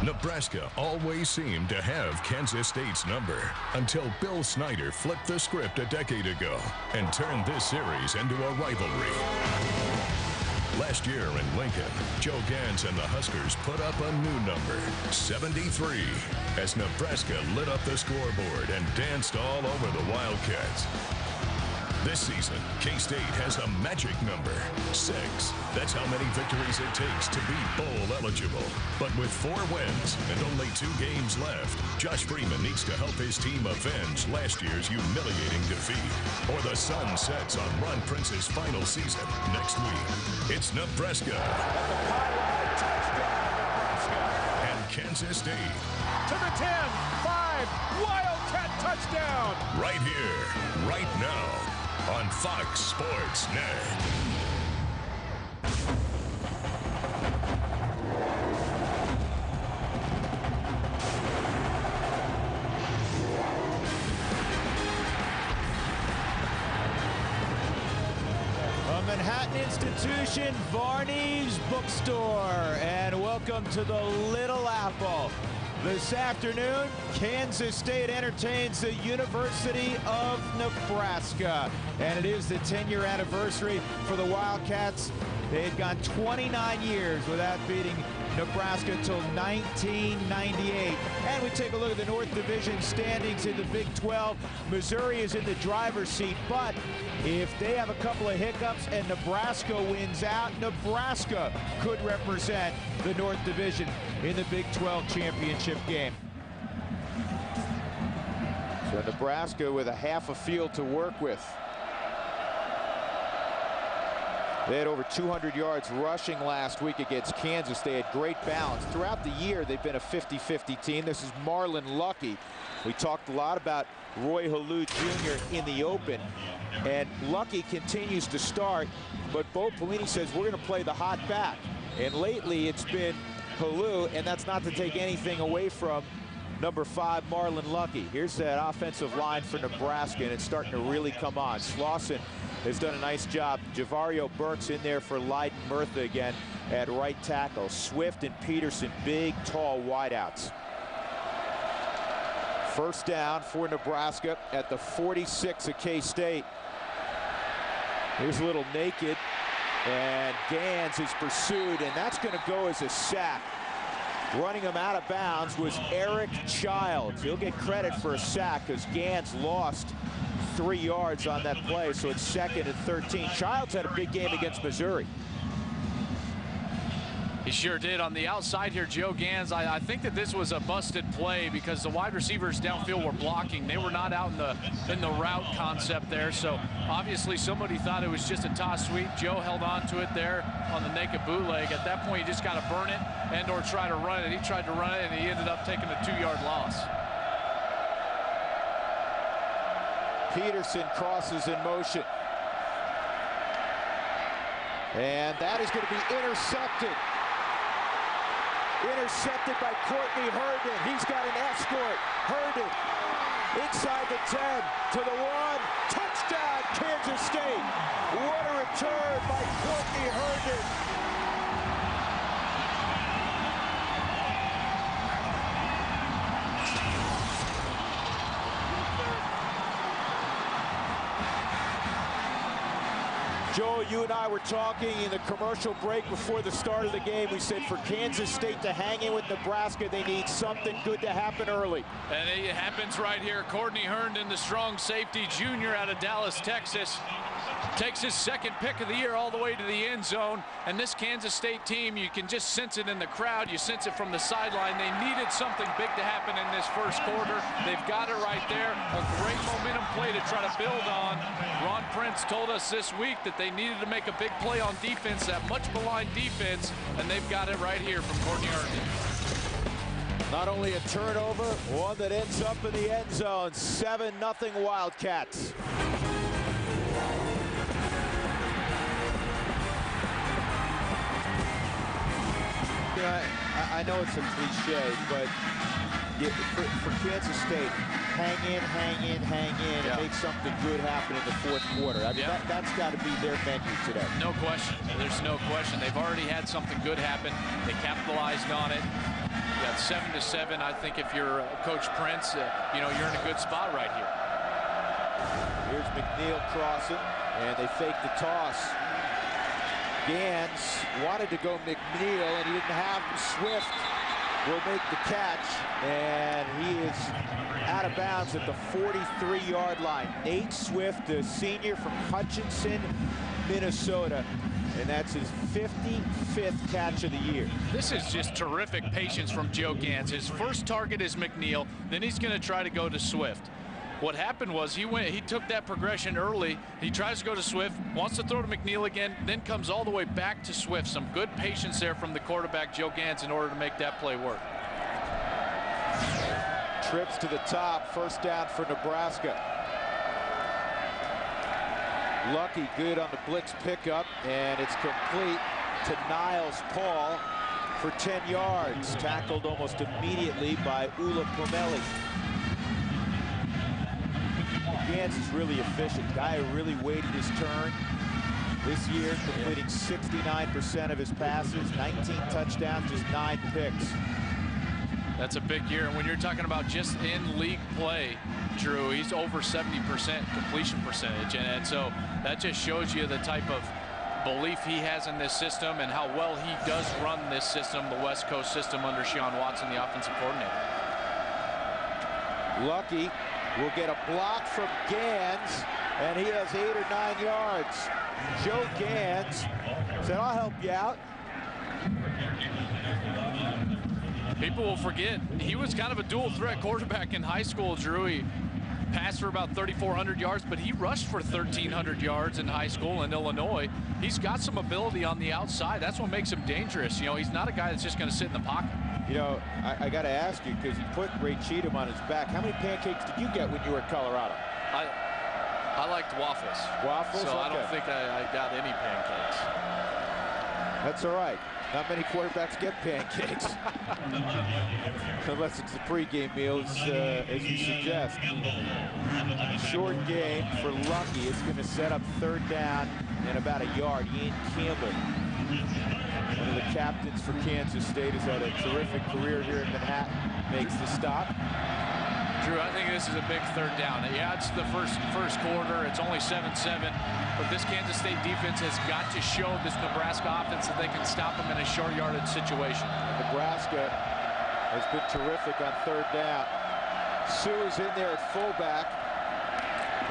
Nebraska always seemed to have Kansas State's number until Bill Snyder flipped the script a decade ago and turned this series into a rivalry. Last year in Lincoln, Joe Gans and the Huskers put up a new number, 73, as Nebraska lit up the scoreboard and danced all over the Wildcats. This season, K-State has a magic number, 6. That's how many victories it takes to be bowl eligible. But with 4 wins and only 2 games left, Josh Freeman needs to help his team avenge last year's humiliating defeat. Or the sun sets on Ron Prince's final season next week. It's Nebraska. And Kansas State. To the 10, 5, Wildcat touchdown! Right here, right now. On Fox Sports Net. A Manhattan institution, Varney's Bookstore, and welcome to the Little Apple. This afternoon, Kansas State entertains the University of Nebraska. And it is the 10-year anniversary for the Wildcats. They had gone 29 years without beating Nebraska until 1998. And we take a look at the North Division standings in the Big 12. Missouri is in the driver's seat, but if they have a couple of hiccups and Nebraska wins out, Nebraska could represent the North Division in the Big 12 championship game. So Nebraska with a half a field to work with. They had over 200 yards rushing last week against Kansas. They had great balance. Throughout the year, they've been a 50-50 team. This is Marlon Lucky. We talked a lot about Roy Halou Jr. in the open. And Lucky continues to start, but Bo Pelini says we're going to play the hot back. And lately, it's been Halou, and that's not to take anything away from number 5, Marlon Lucky. Here's that offensive line for Nebraska, and it's starting to really come on. Slauson has done a nice job. Javario Burks in there for Leiden Murtha again at right tackle. Swift and Peterson, big, tall wideouts. First down for Nebraska at the 46 of K-State. Here's a little naked, and Gans is pursued, and that's going to go as a sack. Running him out of bounds was Eric Childs. He'll get credit for a sack because Gans lost 3 yards on that play, so it's 2nd and 13. Childs had a big game against Missouri. He sure did. On the outside here, Joe Gans, I think that this was a busted play because the wide receivers downfield were blocking. They were not out in the route concept there, so obviously somebody thought it was just a toss sweep. Joe held on to it there on the naked bootleg. At that point, you just got to burn it and or try to run it. He tried to run it, and he ended up taking a 2-yard loss. Peterson crosses in motion. And that is going to be intercepted. Intercepted by Courtney Herndon. He's got an escort. Herndon inside the 10 to the 1. Touchdown, Kansas State. What a return by Courtney Herndon. Joel, you and I were talking in the commercial break before the start of the game. We said for Kansas State to hang in with Nebraska, they need something good to happen early. And it happens right here. Courtney Herndon, the strong safety junior out of Dallas, Texas, takes his 2nd pick of the year all the way to the end zone. And this Kansas State team, you can just sense it in the crowd. You sense it from the sideline. They needed something big to happen in this first quarter. They've got it right there. A great momentum play to try to build on. Ron Prince told us this week that they needed to make a big play on defense, that much maligned defense, and they've got it right here from Courtney Herndon. Not only a turnover, one that ends up in the end zone. 7-0 Wildcats. You know, I know it's a cliche, but for Kansas State, hang in, and make something good happen in the 4th quarter. I mean, that's got to be their menu today. No question. There's no question. They've already had something good happen. They capitalized on it. got 7-7. I think if you're Coach Prince, you know, you're in a good spot right here. Here's McNeil crossing, and they fake the toss. Gans wanted to go McNeil, and he didn't have him. Swift will make the catch, and he is out of bounds at the 43-yard line. Nate Swift, the senior from Hutchinson, Minnesota, and that's his 55th catch of the year. This is just terrific patience from Joe Gans. His first target is McNeil, then he's going to try to go to Swift. What happened was he took that progression early. He tries to go to Swift, wants to throw to McNeil again, then comes all the way back to Swift. Some good patience there from the quarterback, Joe Gans, in order to make that play work. Trips to the top, first down for Nebraska. Lucky good on the blitz pickup, and it's complete to Niles Paul for 10 yards. Tackled almost immediately by Ula Pomelli. Gans is really efficient. Guy who really waited his turn this year, completing 69% of his passes, 19 touchdowns, just 9 picks. That's a big year. And when you're talking about just in league play, Drew, he's over 70% completion percentage. And so that just shows you the type of belief he has in this system and how well he does run this system, the West Coast system under Sean Watson, the offensive coordinator. Lucky will get a block from Gans, and he has 8 or 9 yards. Joe Gans said, "I'll help you out." People will forget, he was kind of a dual threat quarterback in high school, Drew. He passed for about 3,400 yards, but he rushed for 1,300 yards in high school in Illinois. He's got some ability on the outside. That's what makes him dangerous. You know, he's not a guy that's just going to sit in the pocket. You know, I got to ask you, because he put Ray Cheatham on his back. How many pancakes did you get when you were at Colorado? I liked waffles. Waffles? So okay. I don't think I got any pancakes. That's all right. Not many quarterbacks get pancakes. Unless it's the pregame meal, as you suggest. Short game for Lucky. It's going to set up third down and about a yard. Ian Campbell, one of the captains for Kansas State, has had a terrific career here in Manhattan, makes the stop. Drew, I think this is a big third down. Yeah, it's the first quarter. It's only 7-7. But this Kansas State defense has got to show this Nebraska offense that they can stop them in a short yardage situation. Nebraska has been terrific on third down. Sue is in there at fullback.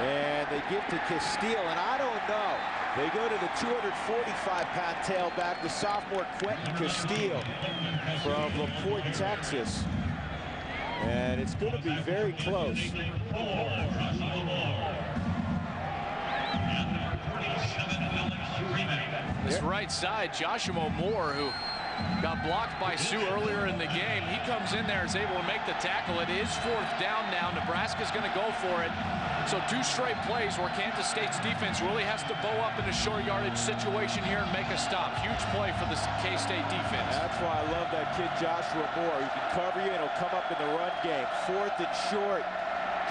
And they give to Castile, and I don't know. They go to the 245-pound tailback, the sophomore Quentin Castile from LaPorte, Texas. And it's going to be very close. This right side, Joshua Moore, who got blocked by Sue earlier in the game. He comes in there, is able to make the tackle. It is fourth down now. Nebraska's going to go for it. So 2 straight plays where Kansas State's defense really has to bow up in a short yardage situation here and make a stop. Huge play for the K-State defense. That's why I love that kid Joshua Moore. He can cover you and he'll come up in the run game. Fourth and short.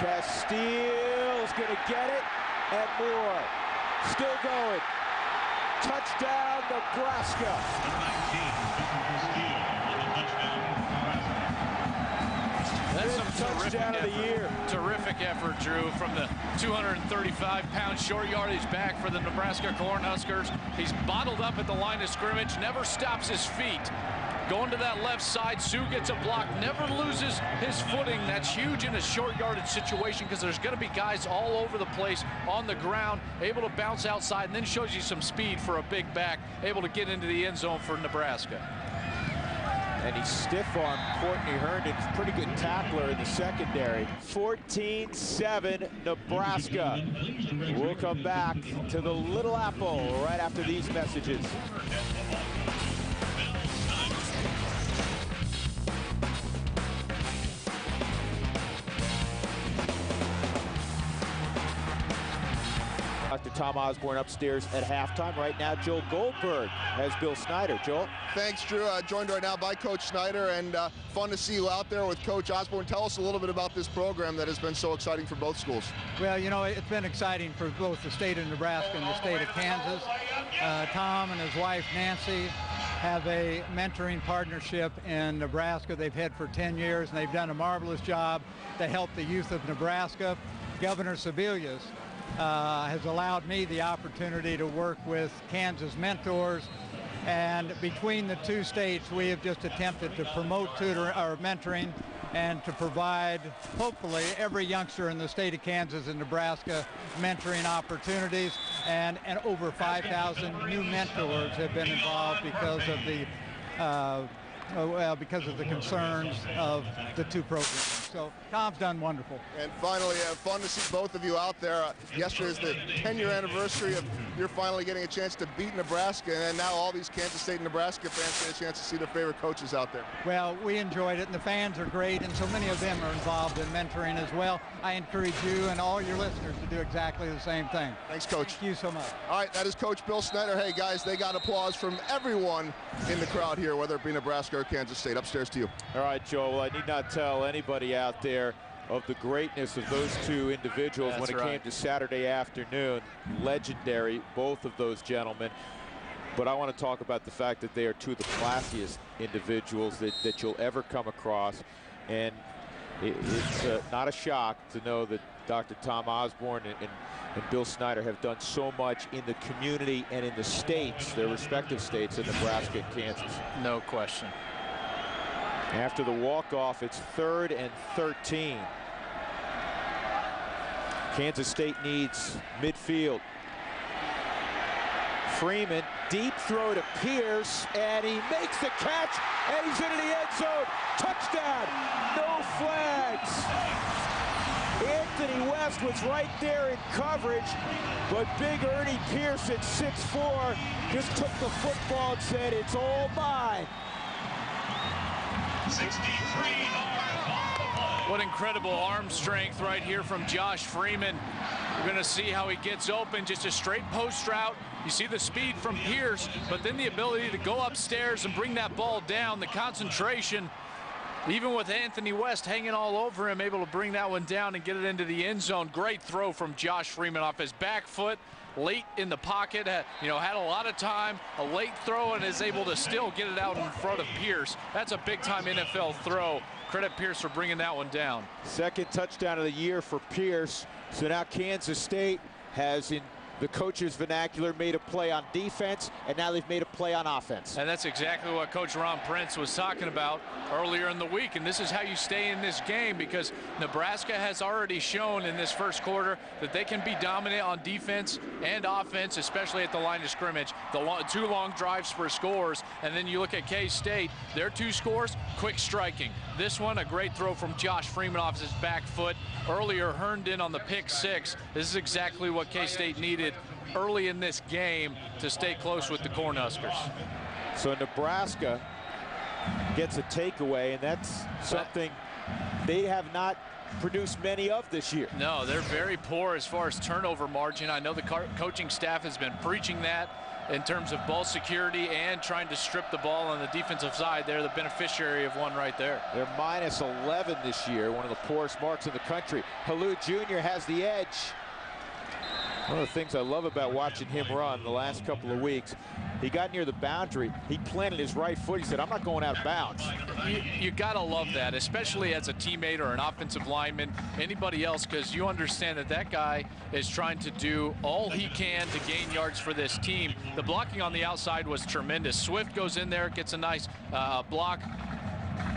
Castile's going to get it, and Moore still going. Touchdown, Nebraska. That's some terrific effort, Drew, from the 235-pound short yardage back for the Nebraska Cornhuskers. He's bottled up at the line of scrimmage, never stops his feet. Going to that left side, Sue gets a block, never loses his footing. That's huge in a short yardage situation because there's going to be guys all over the place on the ground, able to bounce outside, and then shows you some speed for a big back, able to get into the end zone for Nebraska. And he stiff-armed Courtney Herndon, pretty good tackler in the secondary. 14-7 Nebraska. We'll come back to the Little Apple right after these messages. Dr. Tom Osborne upstairs at halftime. Right now, Joel Goldberg has Bill Snyder. Joel? Thanks, Drew. Joined right now by Coach Snyder, and fun to see you out there with Coach Osborne. Tell us a little bit about this program that has been so exciting for both schools. Well, you know, it's been exciting for both the state of Nebraska and the state of Kansas. Tom and his wife, Nancy, have a mentoring partnership in Nebraska. They've had for 10 years, and they've done a marvelous job to help the youth of Nebraska. Governor Sebelius has allowed me the opportunity to work with Kansas mentors, and between the two states, we have just attempted to promote mentoring and to provide, hopefully, every youngster in the state of Kansas and Nebraska mentoring opportunities, and over 5,000 new mentors have been involved because of the concerns of the two programs. So Tom's done wonderful. And finally, fun to see both of you out there. Yesterday is the 10-year anniversary of you're finally getting a chance to beat Nebraska, and now all these Kansas State and Nebraska fans get a chance to see their favorite coaches out there. Well, we enjoyed it, and the fans are great, and so many of them are involved in mentoring as well. I encourage you and all your listeners to do exactly the same thing. Thanks, Coach. Thank you so much. All right, that is Coach Bill Snyder. Hey, guys, they got applause from everyone in the crowd here, whether it be Nebraska or Kansas State. Upstairs to you. All right, Joe. Well, I need not tell anybody out there of the greatness of those two individuals. That's when it came to Saturday afternoon. Legendary, both of those gentlemen. But I want to talk about the fact that they are two of the classiest individuals that you'll ever come across. And it's not a shock to know that Dr. Tom Osborne and Bill Snyder have done so much in the community and in the states, their respective states of Nebraska and Kansas. No question. After the walk-off, it's 3rd and 13. Kansas State needs midfield. Freeman, deep throw to Pierce, and he makes the catch, and he's into the end zone. Touchdown, no flags. Anthony West was right there in coverage, but big Ernie Pierce at 6'4" just took the football and said, "It's all mine." 63 What incredible arm strength right here from Josh Freeman. We're going to see how he gets open. Just a straight post route. You see the speed from Pierce, but then the ability to go upstairs and bring that ball down, the concentration, even with Anthony West hanging all over him, able to bring that one down and get it into the end zone. Great throw from Josh Freeman off his back foot, late in the pocket, had a lot of time, a late throw, and is able to still get it out in front of Pierce. That's a big-time NFL throw. Credit Pierce for bringing that one down. Second touchdown of the year for Pierce. So now Kansas State has, in the coach's vernacular, made a play on defense, and now they've made a play on offense. And that's exactly what Coach Ron Prince was talking about earlier in the week. And this is how you stay in this game, because Nebraska has already shown in this first quarter that they can be dominant on defense and offense, especially at the line of scrimmage. Two long drives for scores. And then you look at K-State, their two scores, quick striking. This one, a great throw from Josh Freeman off his back foot. Earlier, Herndon on the pick six. This is exactly what K-State needed early in this game to stay close with the Cornhuskers. So Nebraska gets a takeaway, and that's something they have not produced many of this year. No, they're very poor as far as turnover margin. I know the coaching staff has been preaching that in terms of ball security and trying to strip the ball on the defensive side. They're the beneficiary of one right there. They're minus 11 this year, one of the poorest marks in the country. Halou Jr. has the edge. One of the things I love about watching him run the last couple of weeks, he got near the boundary, he planted his right foot, he said, "I'm not going out of bounds." You gotta love that, especially as a teammate or an offensive lineman, anybody else, because you understand that that guy is trying to do all he can to gain yards for this team. The blocking on the outside was tremendous. Swift goes in there, gets a nice block.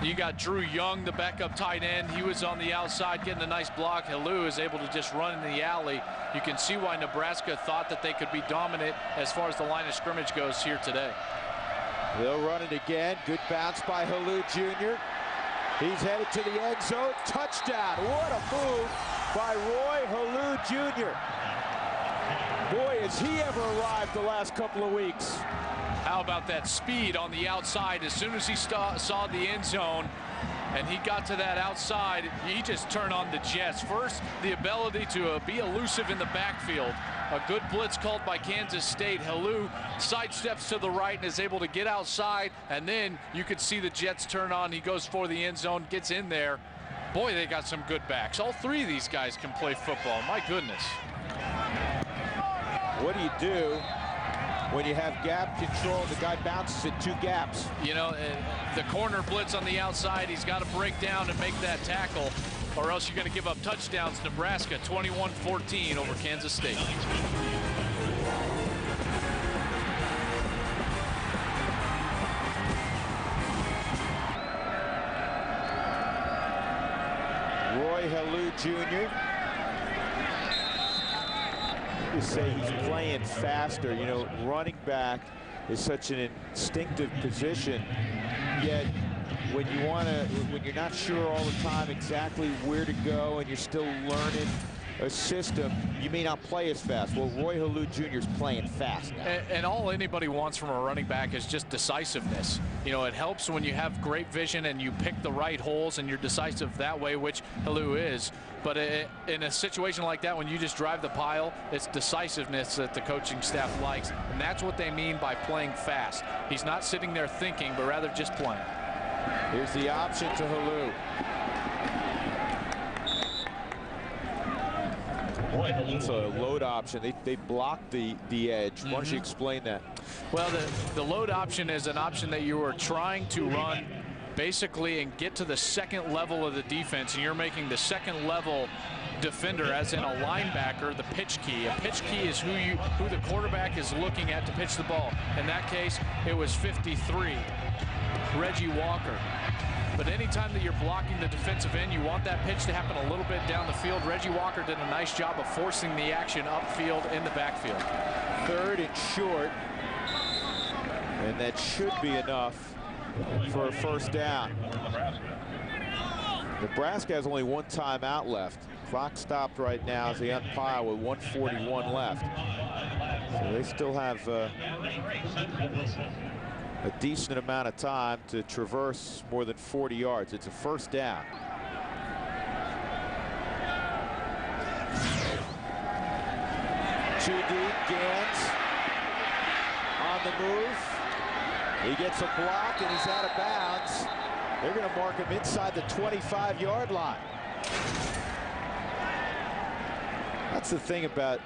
You got Drew Young, the backup tight end. He was on the outside getting a nice block. Halou is able to just run in the alley. You can see why Nebraska thought that they could be dominant as far as the line of scrimmage goes here today. They'll run it again. Good bounce by Halou Jr. He's headed to the end zone. Touchdown. What a move by Roy Halou Jr. Boy, has he ever arrived the last couple of weeks. How about that speed on the outside? As soon as he saw the end zone and he got to that outside, he just turned on the jets. First, the ability to be elusive in the backfield. A good blitz called by Kansas State. Halou sidesteps to the right and is able to get outside, and then you could see the jets turn on. He goes for the end zone, gets in there. Boy, they got some good backs. All three of these guys can play football. My goodness. What do you do when you have gap control, the guy bounces at 2 gaps. You know, the corner blitz on the outside, he's got to break down and make that tackle, or else you're going to give up touchdowns. Nebraska 21-14 over Kansas State. Roy Helu Jr. You say he's playing faster. You know, running back is such an instinctive position, yet when you're not sure all the time exactly where to go and you're still learning a system, you may not play as fast. Well, Roy Helu Jr. is playing fast now. And all anybody wants from a running back is just decisiveness. You know, it helps when you have great vision and you pick the right holes and you're decisive that way, which Helu is. But in a situation like that, when you just drive the pile, it's decisiveness that the coaching staff likes. And that's what they mean by playing fast. He's not sitting there thinking, but rather just playing. Here's the option to Helu. It's a load option. They blocked the edge. Why don't you explain that? Well, the load option is an option that you are trying to run basically and get to the second level of the defense, and you're making the second level defender, as in a linebacker, the pitch key. A pitch key is who the quarterback is looking at to pitch the ball. In that case, it was 53, Reggie Walker. But anytime that you're blocking the defensive end, you want that pitch to happen a little bit down the field. Reggie Walker did a nice job of forcing the action upfield in the backfield. 3rd and short, and that should be enough for a first down. Nebraska has only 1 timeout left. Clock stopped right now as they umpire with 1:41 left. So they still have a decent amount of time to traverse more than 40 yards. It's a first down. Too deep, Gans on the move. He gets a block and he's out of bounds. They're going to mark him inside the 25-yard line. That's the thing about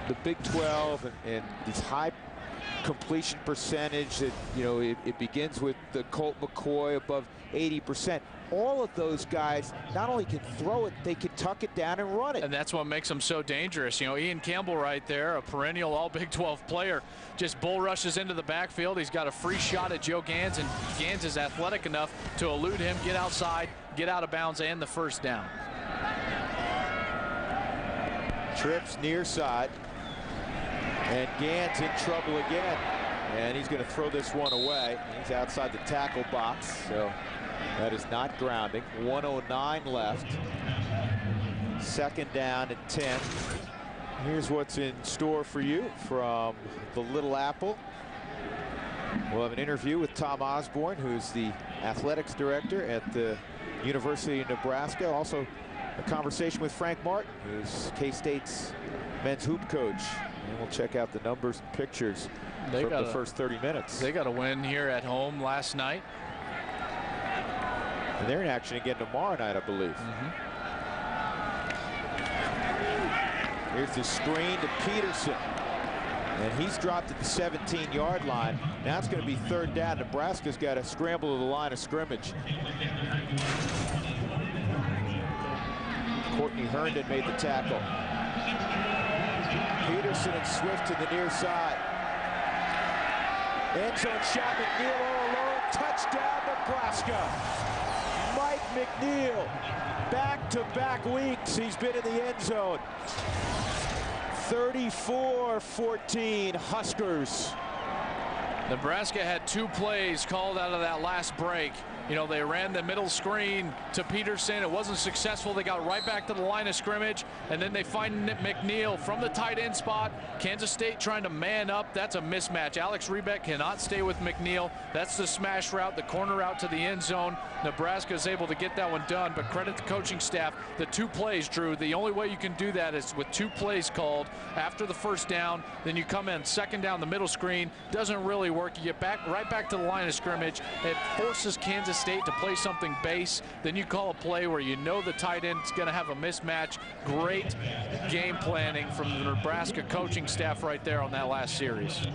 the Big 12 and these high completion percentage that, you know, it begins with the Colt McCoy above 80%. All of those guys not only can throw it, they can tuck it down and run it. And that's what makes them so dangerous. You know, Ian Campbell right there, a perennial all Big 12 player, just bull rushes into the backfield. He's got a free shot at Joe Gans, and Gans is athletic enough to elude him, get outside, get out of bounds, and the first down. Trips near side. And Gans in trouble again. And he's going to throw this one away. He's outside the tackle box, so that is not grounding. 1:09 left. 2nd down and 10. Here's what's in store for you from the Little Apple. We'll have an interview with Tom Osborne, who's the athletics director at the University of Nebraska. Also a conversation with Frank Martin, who's K-State's men's hoop coach. And we'll check out the numbers and pictures from the first 30 minutes. They got a win here at home last night. And they're in action again tomorrow night, I believe. Here's the screen to Peterson. And he's dropped at the 17-yard line. Now it's going to be 3rd down. Nebraska's got to scramble to the line of scrimmage. Courtney Herndon made the tackle. Peterson and Swift to the near side. End zone shot, McNeil all alone. Touchdown, Nebraska. Mike McNeil, back-to-back weeks he's been in the end zone. 34-14 Huskers. Nebraska had 2 plays called out of that last break. You know, they ran the middle screen to Peterson. It wasn't successful. They got right back to the line of scrimmage, and then they find McNeil from the tight end spot. Kansas State trying to man up. That's a mismatch. Alex Rebeck cannot stay with McNeil. That's the smash route, the corner route to the end zone. Nebraska is able to get that one done, but credit the coaching staff. The 2 plays, Drew, the only way you can do that is with 2 plays called after the first down. Then you come in 2nd down the middle screen. Doesn't really work. You get right back to the line of scrimmage. It forces Kansas State to play something base. Then you call a play where you know the tight end is going to have a mismatch. Great game planning from the Nebraska coaching staff right there on that last series.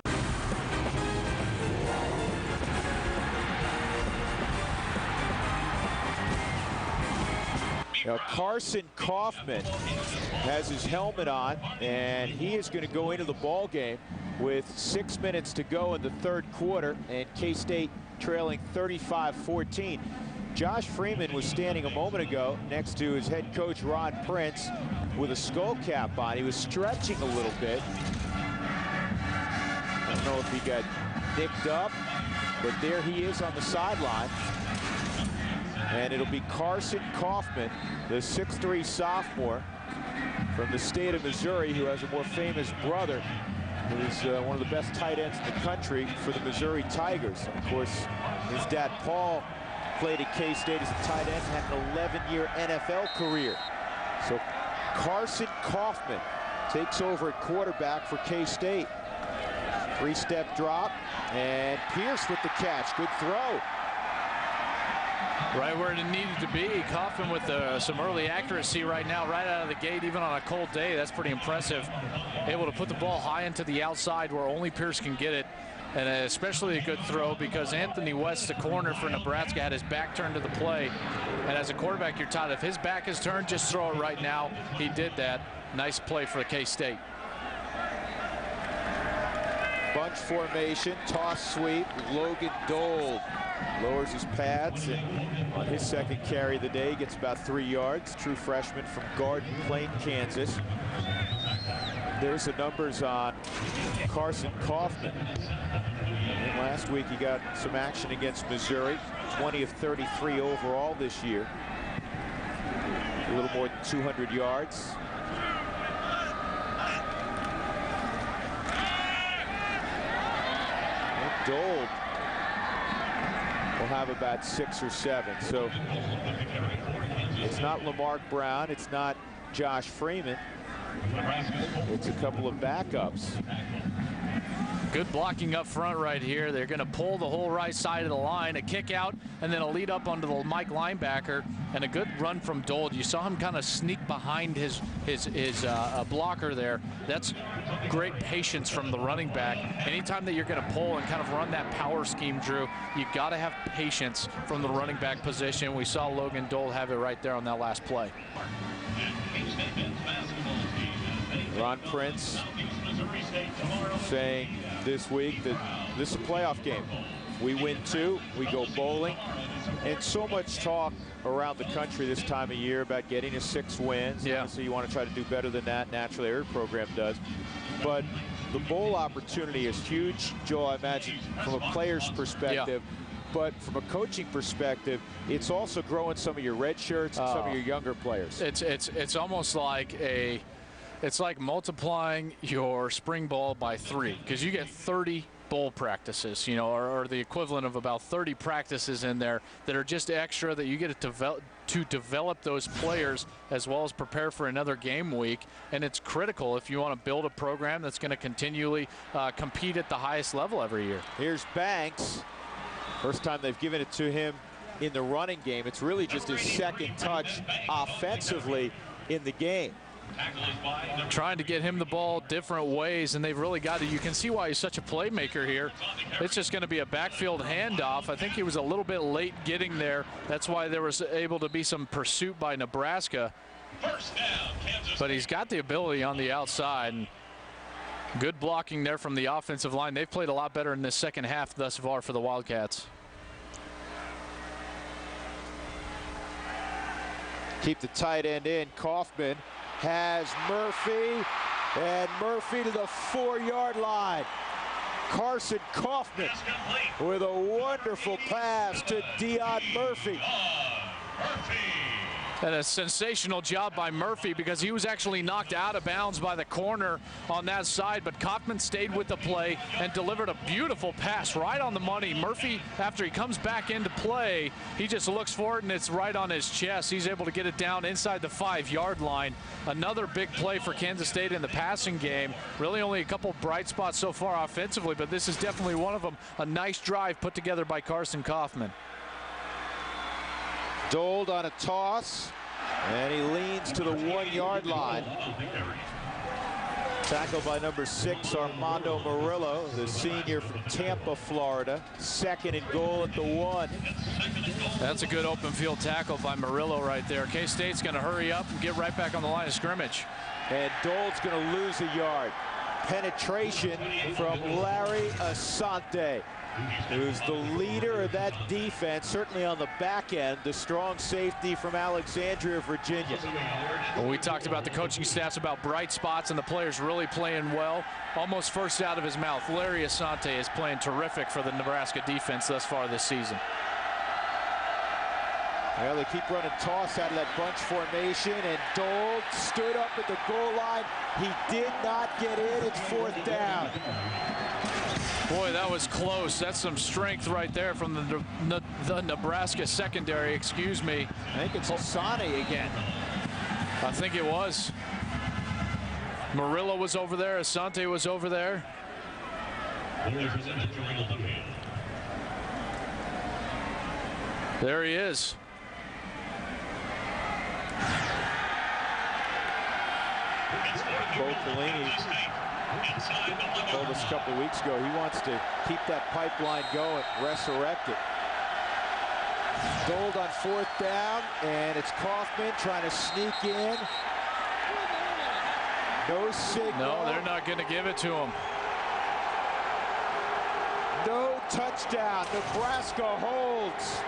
Now, Carson Kaufman has his helmet on, and he is going to go into the ball game with 6 minutes to go in the third quarter, and K-State trailing 35-14. Josh Freeman was standing a moment ago next to his head coach, Ron Prince, with a skull cap on. He was stretching a little bit. I don't know if he got nicked up, but there he is on the sideline. And it'll be Carson Kaufman, the 6'3" sophomore from the state of Missouri, who has a more famous brother, who's one of the best tight ends in the country for the Missouri Tigers. And of course, his dad, Paul, played at K-State as a tight end, had an 11-year NFL career. So Carson Kaufman takes over at quarterback for K-State. 3-step drop, and Pierce with the catch. Good throw. Right where it needed to be. Kaufman with some early accuracy right now, right out of the gate, even on a cold day. That's pretty impressive. Able to put the ball high into the outside where only Pierce can get it. And especially a good throw because Anthony West, the corner for Nebraska, had his back turned to the play. And as a quarterback, you're taught if his back is turned, just throw it right now. He did that. Nice play for K-State. Bunch formation, toss sweep. Logan Dole lowers his pads, and on his second carry of the day, gets about 3 yards. True freshman from Garden Plain, Kansas. There's the numbers on Carson Kaufman. And last week he got some action against Missouri. 20 of 33 overall this year. A little more than 200 yards. And Dole will have about 6 or 7. So it's not Lamarck Brown. It's not Josh Freeman. It's a couple of backups. Good blocking up front right here. They're going to pull the whole right side of the line, a kick out, and then a lead up onto the Mike linebacker, and a good run from Dole. You saw him kind of sneak behind his blocker there. That's great patience from the running back. Anytime that you're going to pull and kind of run that power scheme, Drew, you got to have patience from the running back position. We saw Logan Dole have it right there on that last play. Ron Prince saying this week that this is a playoff game. We win 2, we go bowling. And so much talk around the country this time of year about getting to 6 wins. Yeah. Obviously, you want to try to do better than that. Naturally, every program does. But the bowl opportunity is huge, Joel, I imagine, from a player's perspective. Yeah. But from a coaching perspective, it's also growing some of your red shirts and some of your younger players. It's almost like it's like multiplying your spring ball by 3, because you get 30 bowl practices, you know, or the equivalent of about 30 practices in there that are just extra that you get to develop those players as well as prepare for another game week. And it's critical if you want to build a program that's going to continually compete at the highest level every year. Here's Banks. First time they've given it to him in the running game. It's really just his second touch offensively in the game. Trying to get him the ball different ways, and they've really got to. You can see why he's such a playmaker here. It's just going to be a backfield handoff. I think he was a little bit late getting there. That's why there was able to be some pursuit by Nebraska. But he's got the ability on the outside. And good blocking there from the offensive line. They've played a lot better in this second half thus far for the Wildcats. Keep the tight end in. Kaufman has Murphy, and Murphy to the 4-yard line. Carson Kaufman with a wonderful pass to Dion Murphy. And a sensational job by Murphy, because he was actually knocked out of bounds by the corner on that side, but Kaufman stayed with the play and delivered a beautiful pass right on the money. Murphy, after he comes back into play, he just looks for it and it's right on his chest. He's able to get it down inside the 5-yard line. Another big play for Kansas State in the passing game. Really only a couple bright spots so far offensively, but this is definitely one of them. A nice drive put together by Carson Kaufman. Dole on a toss, and he leans to the 1-yard line. Tackled by number 6, Armando Murillo, the senior from Tampa, Florida. 2nd and goal at the 1. That's a good open field tackle by Murillo right there. K-State's going to hurry up and get right back on the line of scrimmage. And Dole's going to lose a yard. Penetration from Larry Asante, who's the leader of that defense, certainly on the back end, the strong safety from Alexandria, Virginia. Well, we talked about the coaching staffs, about bright spots, and the players really playing well. Almost first out of his mouth, Larry Asante is playing terrific for the Nebraska defense thus far this season. Well, they keep running toss out of that bunch formation, and Dole stood up at the goal line. He did not get in. It's 4th down. Boy, that was close. That's some strength right there from the Nebraska secondary, excuse me. I think it's Asante again. I think it was. Murillo was over there. Asante was over there. There he is. Bo Pelini told us a couple of weeks ago he wants to keep that pipeline going, resurrect it. Gold on 4th down, and it's Kaufman trying to sneak in. No signal. No, they're not going to give it to him. No touchdown. Nebraska holds.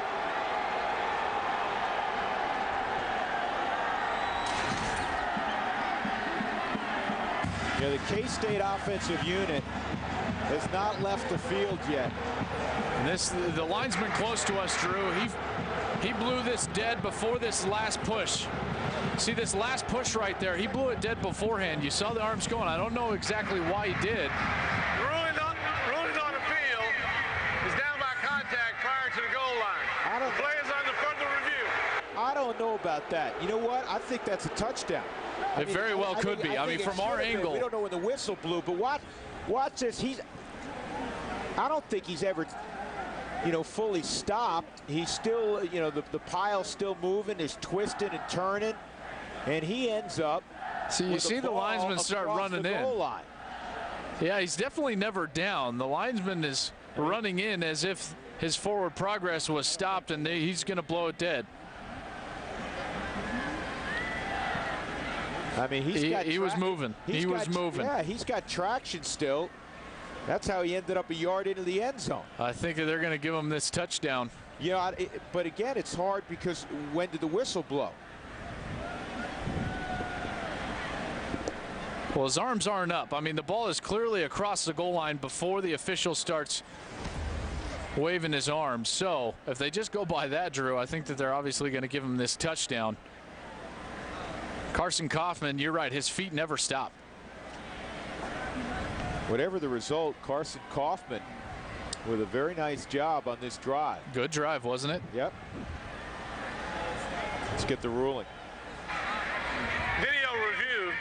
Yeah, the K-State offensive unit has not left the field yet. And the linesman close to us, Drew, he blew this dead before this last push. See this last push right there, he blew it dead beforehand. You saw the arms going. I don't know exactly why he did. Ruling on the field is down by contact prior to the goal line. The play is under further review. I don't know about that. You know what? I think that's a touchdown. It very well could be. I mean, from our angle. We don't know when the whistle blew, but watch this. I don't think he's ever, fully stopped. He's still, the pile's still moving, is twisting and turning, and he ends up. See, you see the linesman start running in. Goal line. Yeah, he's definitely never down. The linesman is running in as if his forward progress was stopped, and he's going to blow it dead. I mean, he was moving. He was moving. Yeah, he's got traction still. That's how he ended up a yard into the end zone. I think they're going to give him this touchdown. Yeah, but again, it's hard because when did the whistle blow? Well, his arms aren't up. I mean, the ball is clearly across the goal line before the official starts waving his arms. So if they just go by that, Drew, I think that they're obviously going to give him this touchdown. Carson Kaufman, you're right, his feet never stop. Whatever the result, Carson Kaufman with a very nice job on this drive. Good drive, wasn't it? Yep. Let's get the ruling. Video review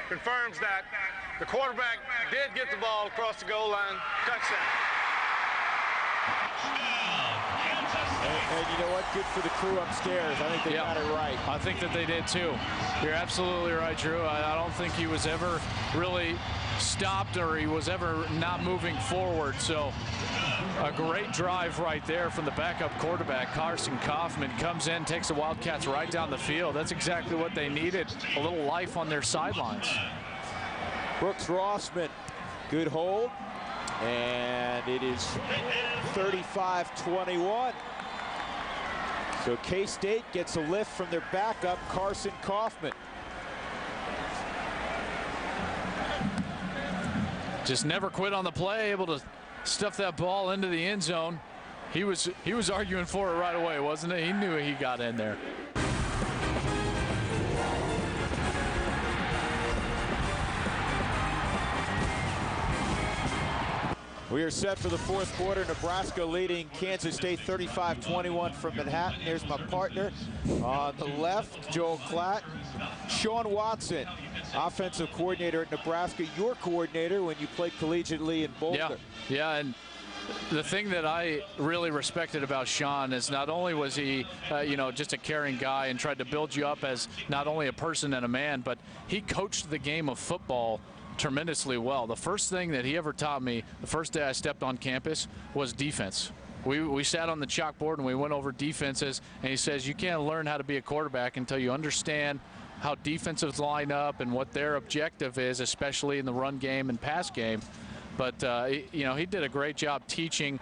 confirms that the quarterback did get the ball across the goal line. Touchdown. And you know what? Good for the crew upstairs. I think they got it right. I think that they did too. You're absolutely right, Drew. I don't think he was ever really stopped or he was ever not moving forward. So a great drive right there from the backup quarterback. Carson Kaufman comes in, takes the Wildcats right down the field. That's exactly what they needed. A little life on their sidelines. Brooks Rossman, good hold. And it is 35-21. So K-State gets a lift from their backup, Carson Kaufman. Just never quit on the play, able to stuff that ball into the end zone. He was arguing for it right away, wasn't he? He knew he got in there. We are set for the fourth quarter. Nebraska leading Kansas State 35-21 from Manhattan. There's my partner on the left, Joel Klatt. Sean Watson, offensive coordinator at Nebraska, your coordinator when you played collegiately in Boulder. Yeah, and the thing that I really respected about Sean is not only was he, just a caring guy and tried to build you up as not only a person and a man, but he coached the game of football tremendously well. The first thing that he ever taught me the first day I stepped on campus was defense. We sat on the chalkboard and we went over defenses, and he says you can't learn how to be a quarterback until you understand how defensives line up and what their objective is, especially in the run game and pass game. But, you know, he did a great job teaching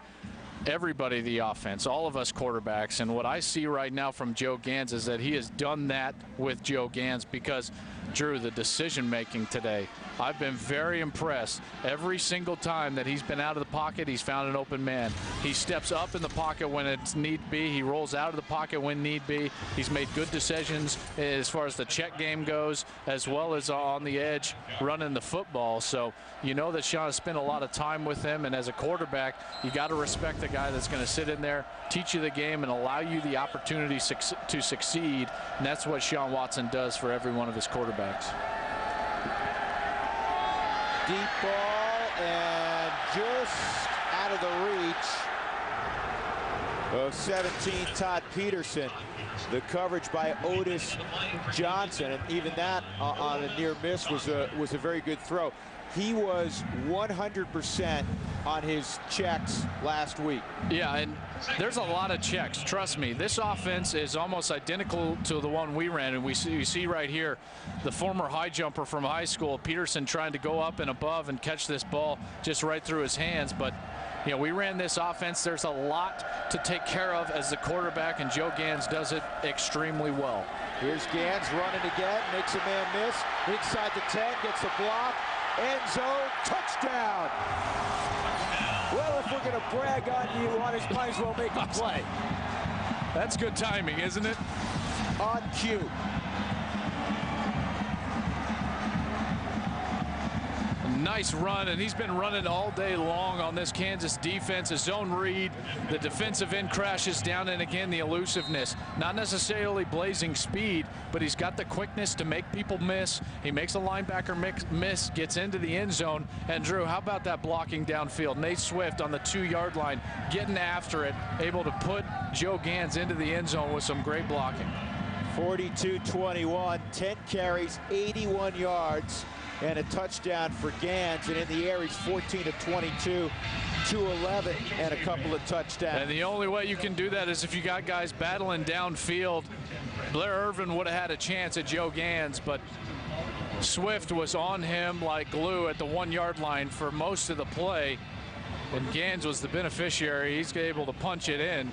everybody the offense, all of us quarterbacks. And what I see right now from Joe Gans is that he has done that with Joe Gans, because, Drew, the decision making today, I've been very impressed. Every single time that he's been out of the pocket, he's found an open man. He steps up in the pocket when it's need be. He rolls out of the pocket when need be. He's made good decisions as far as the check game goes, as well as on the edge running the football. So you know that Sean has spent a lot of time with him, and as a quarterback, you got to respect the guy that's going to sit in there, teach you the game, and allow you the opportunity to succeed. And that's what Sean Watson does for every one of his quarterbacks. Deep ball, and just out of the reach of 17, Todd Peterson. The coverage by Otis Johnson, and even that on a near miss was a very good throw. He was 100% on his checks last week. Yeah, and there's a lot of checks. Trust me, this offense is almost identical to the one we ran, and we see right here the former high jumper from high school, Peterson, trying to go up and above and catch this ball just right through his hands. But you know, we ran this offense. There's a lot to take care of as the quarterback, and Joe Gans does it extremely well. Here's Gans running again, makes a man miss. Inside the 10, gets a block. End zone, touchdown. Well, if we're going to brag on you, might as well make a play. That's good timing, isn't it? On cue. Nice run, and he's been running all day long on this Kansas defense. A zone read, the defensive end crashes down, and again the elusiveness. Not necessarily blazing speed, but he's got the quickness to make people miss. He makes a linebacker miss, gets into the end zone. And Drew, how about that blocking downfield? Nate Swift on the 2-yard line, getting after it, able to put Joe Gans into the end zone with some great blocking. 42-21, 10 carries, 81 yards. And a touchdown for Gans, and in the air he's 14-22, 211, and a couple of touchdowns. And the only way you can do that is if you got guys battling downfield. Blair Irvin would have had a chance at Joe Gans, but Swift was on him like glue at the 1-yard line for most of the play, and Gans was the beneficiary. He's able to punch it in.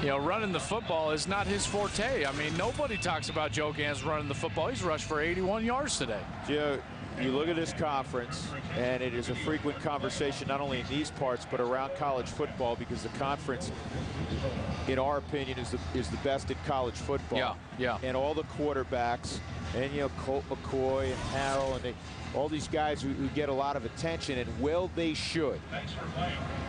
You know, running the football is not his forte. I mean, nobody talks about Joe Gans running the football. He's rushed for 81 yards today. Joe, you look at this conference, and it is a frequent conversation not only in these parts but around college football, because the conference, in our opinion, is the best in college football. Yeah. And all the quarterbacks, and you know, Colt McCoy and Harrell, and all these guys who get a lot of attention, and well, they should.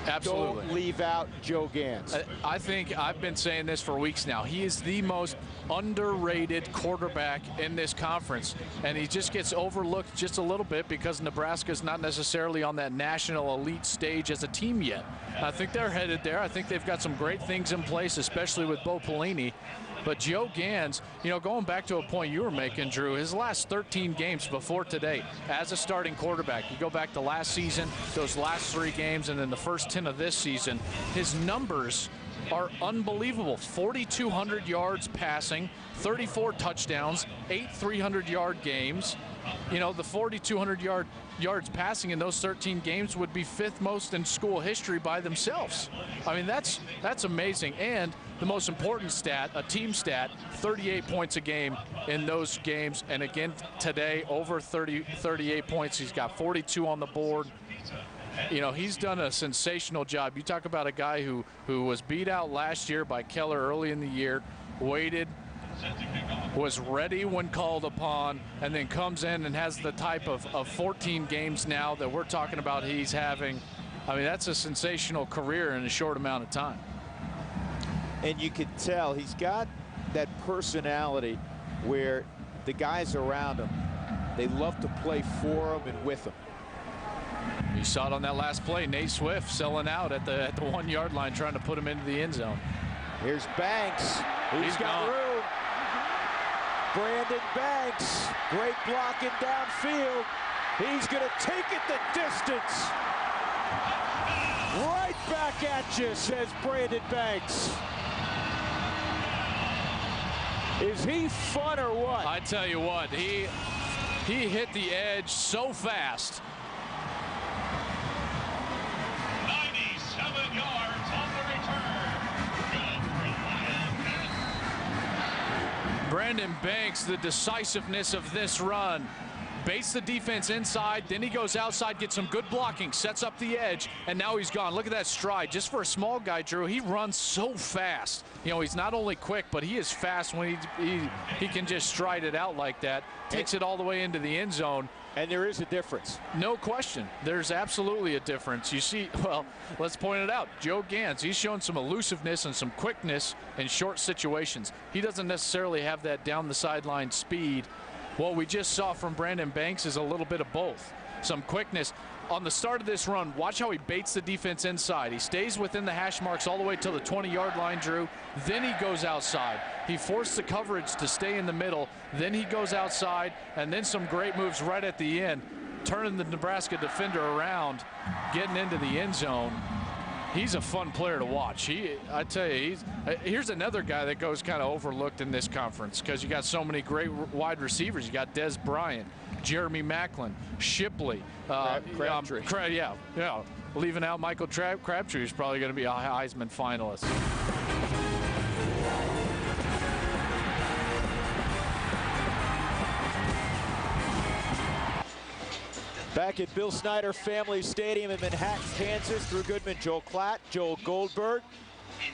Absolutely. Don't leave out Joe Gans. I think I've been saying this for weeks now. He is the most underrated quarterback in this conference, and he just gets overlooked just a little bit because Nebraska's not necessarily on that national elite stage as a team yet. I think they're headed there. I think they've got some great things in place, especially with Bo Pelini. But Joe Gans, you know, going back to a point you were making, Drew, his last 13 games before today as a starting quarterback, you go back to last season, those last 3 games, and then the first 10 of this season, his numbers are unbelievable. 4,200 yards passing, 34 touchdowns, 8 300-yard games. You know, the 4,200 yards passing in those 13 games would be 5th most in school history by themselves. I mean, that's amazing. And the most important stat, a team stat, 38 points a game in those games. And again, today, over 38 points. He's got 42 on the board. You know, he's done a sensational job. You talk about a guy who was beat out last year by Keller early in the year, waited, was ready when called upon, and then comes in and has the type of 14 games now that we're talking about he's having. I mean, that's a sensational career in a short amount of time. And you can tell he's got that personality where the guys around him, they love to play for him and with him. You saw it on that last play. Nate Swift selling out at the 1-yard line, trying to put him into the end zone. Here's Banks. He's got gone. room. Brandon Banks, great blocking downfield. He's going to take it the distance. Right back at you, says Brandon Banks. Is he fun or what? I tell you what, he hit the edge so fast. 97 yards on the return. Brandon Banks, the decisiveness of this run. Baits the defense inside, then he goes outside, gets some good blocking, sets up the edge, and now he's gone. Look at that stride. Just for a small guy, Drew, he runs so fast. You know, he's not only quick, but he is fast when he can just stride it out like that. Takes it all the way into the end zone. And there is a difference. No question. There's absolutely a difference. You see, well, let's point it out. Joe Gans, he's shown some elusiveness and some quickness in short situations. He doesn't necessarily have that down the sideline speed. What we just saw from Brandon Banks is a little bit of both. Some quickness. On the start of this run, watch how he baits the defense inside. He stays within the hash marks all the way to the 20-yard line, Drew. Then he goes outside. He forced the coverage to stay in the middle. Then he goes outside, and then some great moves right at the end, turning the Nebraska defender around, getting into the end zone. He's a fun player to watch. I tell you, here's another guy that goes kind of overlooked in this conference because you got so many great wide receivers. You got Des Bryant, Jeremy Macklin, Shipley, Crabtree. Yeah. Leaving out Michael Crabtree, who's probably going to be a Heisman finalist. Back at Bill Snyder Family Stadium in Manhattan, Kansas, Drew Goodman, Joel Klatt, Joel Goldberg.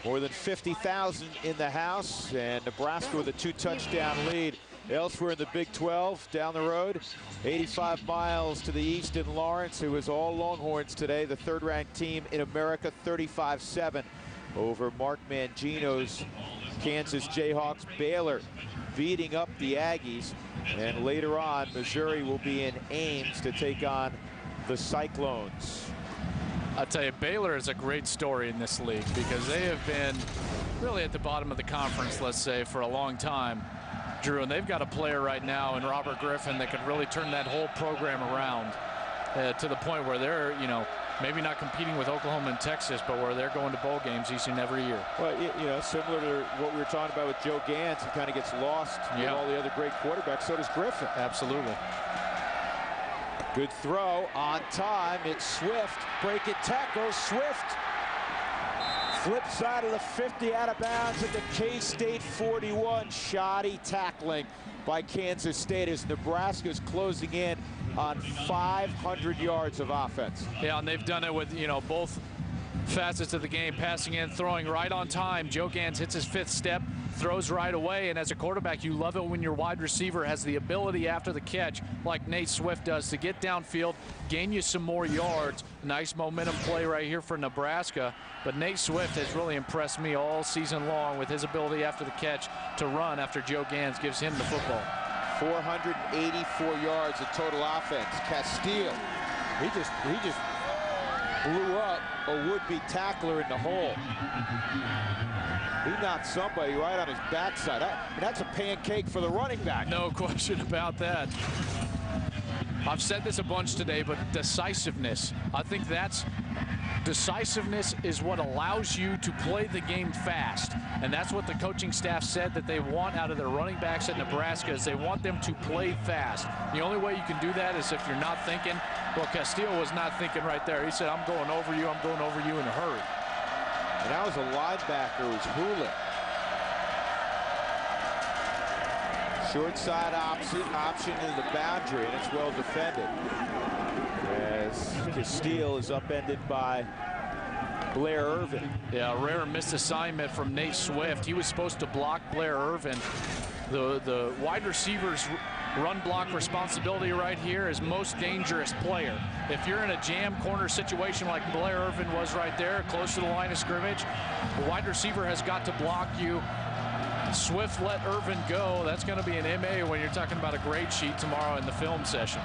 More than 50,000 in the house, and Nebraska with a 2-touchdown lead. Elsewhere in the Big 12, down the road, 85 miles to the east in Lawrence. It was all Longhorns today, the third-ranked team in America, 35-7 over Mark Mangino's Kansas Jayhawks. Baylor beating up the Aggies. And later on, Missouri will be in Ames to take on the Cyclones. I'll tell you, Baylor is a great story in this league because they have been really at the bottom of the conference, let's say, for a long time, Drew. And they've got a player right now in Robert Griffin that could really turn that whole program around to the point where they're, you know, maybe not competing with Oklahoma and Texas, but where they're going to bowl games each and every year. Well, you know, similar to what we were talking about with Joe Gans, he kind of gets lost with all the other great quarterbacks. So does Griffin. Absolutely. Good throw on time. It's Swift. Break it tackle. Swift. Flip side of the 50 out of bounds at the K-State 41. Shoddy tackling by Kansas State as Nebraska's closing in on 500 yards of offense. Yeah, and they've done it with, you know, both facets of the game, passing in, throwing right on time. Joe Gans hits his fifth step, throws right away, and as a quarterback, you love it when your wide receiver has the ability after the catch, like Nate Swift does, to get downfield, gain you some more yards. Nice momentum play right here for Nebraska, but Nate Swift has really impressed me all season long with his ability after the catch to run after Joe Gans gives him the football. 484 yards of total offense. Castile, he just blew up a would-be tackler in the hole. He knocked somebody right on his backside. That's a pancake for the running back. No question about that. I've said this a bunch today, but decisiveness. I think decisiveness is what allows you to play the game fast. And that's what the coaching staff said that they want out of their running backs at Nebraska, is they want them to play fast. The only way you can do that is if you're not thinking. Well, Castile was not thinking right there. He said, I'm going over you in a hurry. And that was a linebacker, it was Hula. Short side option into the boundary, and it's well defended. As Castile is upended by Blair Irvin. Yeah, rare missed assignment from Nate Swift. He was supposed to block Blair Irvin. The wide receiver's run block responsibility right here is most dangerous player. If you're in a jam corner situation like Blair Irvin was right there, close to the line of scrimmage, the wide receiver has got to block you. Swift let Irvin go. That's going to be an MA when you're talking about a grade sheet tomorrow in the film session.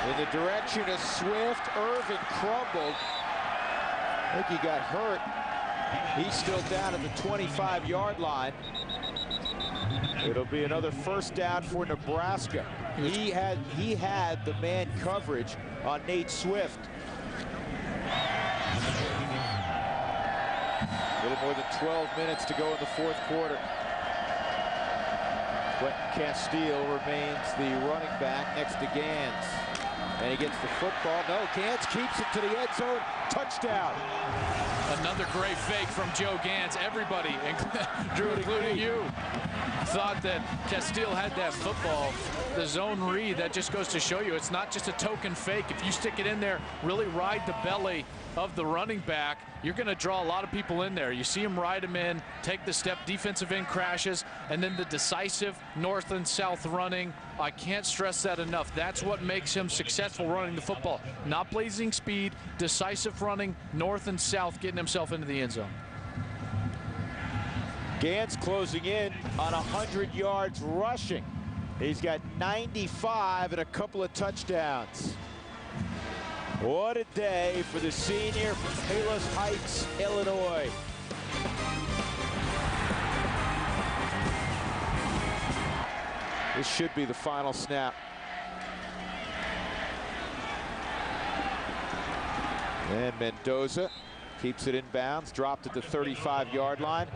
In the direction of Swift, Irvin crumbled. I think he got hurt. He's still down at the 25-yard line. It'll be another first down for Nebraska. He had the man coverage on Nate Swift. A little more than 12 minutes to go in the fourth quarter. Quentin Castile remains the running back next to Gans. And he gets the football. No, Gans keeps it to the end zone. Touchdown. Another great fake from Joe Gans. Everybody, Drew, including you, thought that Castile had that football. The zone read, that just goes to show you it's not just a token fake. If you stick it in there, really ride the belly of the running back, you're going to draw a lot of people in there. You see him ride him in, take the step, defensive end crashes, and then the decisive north and south running. I can't stress that enough. That's what makes him successful running the football. Not blazing speed, decisive running, north and south, getting himself into the end zone. Gans closing in on 100 yards rushing. He's got 95 and a couple of touchdowns. What a day for the senior from Palos Heights, Illinois. This should be the final snap. And Mendoza keeps it in bounds, dropped at the 35-yard line.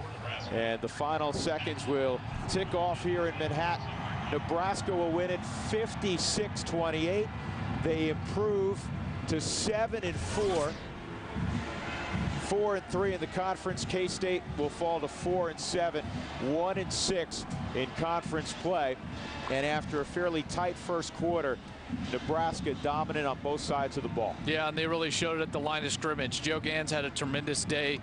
And the final seconds will tick off here in Manhattan. Nebraska will win it 56-28. They improve to 7-4. 4-3 in the conference. K-State will fall to 4-7, 1-6 in conference play. And after a fairly tight first quarter, Nebraska dominant on both sides of the ball. Yeah, and they really showed it at the line of scrimmage. Joe Gans had a tremendous day,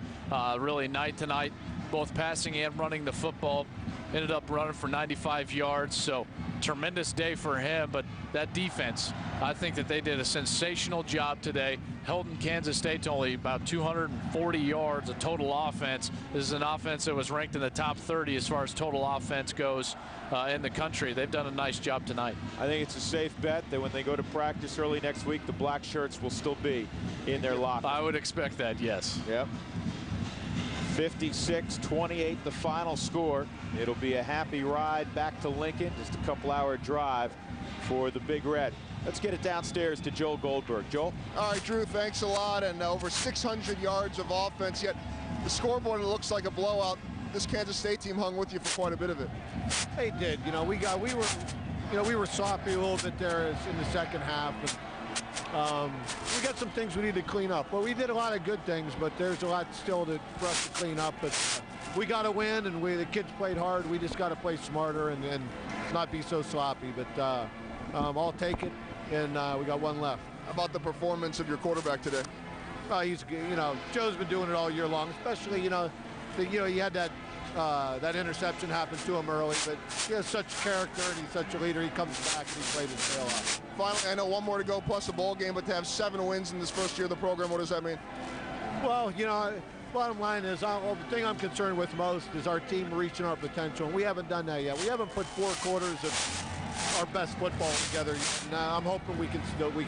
really night to night, both passing and running the football. Ended up running for 95 yards, so tremendous day for him. But that defense, I think that they did a sensational job today, holding Kansas State to only about 240 yards of total offense. This is an offense that was ranked in the top 30 as far as total offense goes in the country. They've done a nice job tonight. I think it's a safe bet that when they go to practice early next week, the black shirts will still be in their locker. I would expect that, yes. Yep. 56-28 the final score. It'll be a happy ride back to Lincoln, just a couple-hour drive for the Big Red. Let's get it downstairs to Joel Goldberg. Joel? All right, Drew, thanks a lot. And over 600 yards of offense, yet the scoreboard looks like a blowout. This Kansas State team hung with you for quite a bit of it. They did. You know, we were sloppy a little bit there in the second half. We got some things we need to clean up. Well, we did a lot of good things, but there's a lot still for us to clean up. But we got to win, and the kids played hard. We just got to play smarter and not be so sloppy. But I'll take it, and we got one left. How about the performance of your quarterback today? He's, Joe's been doing it all year long, especially, he had that interception happen to him early, but he has such character and he's such a leader. He comes back and he played his tail off. Finally, I know one more to go plus a bowl game, but to have 7 wins in this first year of the program, what does that mean? Well, bottom line is, the thing I'm concerned with most is our team reaching our potential. We haven't done that yet. We haven't put 4 quarters of our best football together. Now I'm hoping we can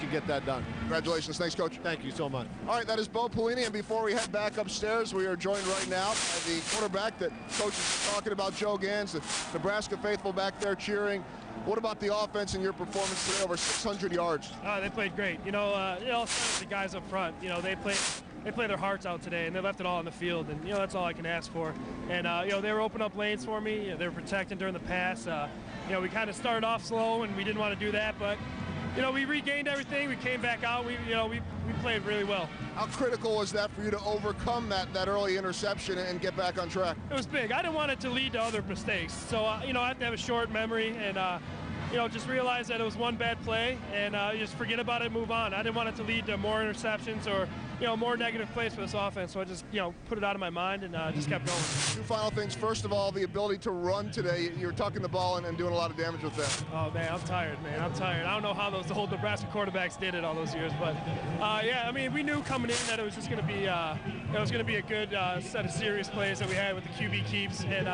get that done. Congratulations. Thanks, Coach. Thank you so much. All right, that is Bo Pelini, and before we head back upstairs, we are joined right now by the quarterback that Coach is talking about, Joe Gans, the Nebraska faithful back there cheering. What about the offense and your performance today, over 600 yards? They played great. It all started with the guys up front. They played their hearts out today, and they left it all on the field, and that's all I can ask for. And they were opening up lanes for me. They were protecting during the pass. We kind of started off slow, and we didn't want to do that, but we regained everything. We came back out. We played really well. How critical was that for you to overcome that early interception and get back on track? It was big. I didn't want it to lead to other mistakes, so I have to have a short memory and just realize that it was one bad play and just forget about it and move on. I didn't want it to lead to more interceptions or more negative plays for this offense, so I just put it out of my mind and just kept going. 2 final things. First of all, the ability to run today. You were tucking the ball and doing a lot of damage with that. Oh man, I'm tired, man. I'm tired. I don't know how the old Nebraska quarterbacks did it all those years, but we knew coming in that it was just going to be a good set of serious plays that we had with the QB keeps, and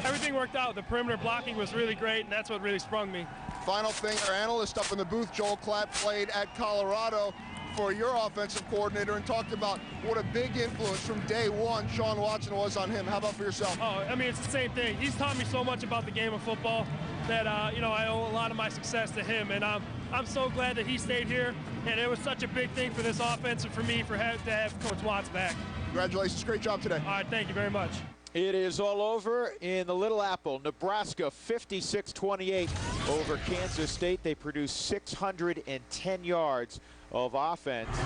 everything worked out. The perimeter blocking was really great, and that's what really sprung me. Final thing, our analyst up in the booth, Joel Klatt, played at Colorado for your offensive coordinator and talked about what a big influence from day one Sean Watson was on him. How about for yourself? Oh, I mean, it's the same thing. He's taught me so much about the game of football that, you know, I owe a lot of my success to him. And I'm so glad that he stayed here. And it was such a big thing for this offense and for me to have Coach Watts back. Congratulations. Great job today. All right, thank you very much. It is all over in the Little Apple. Nebraska 56-28 over Kansas State. They produced 610 yards of offense.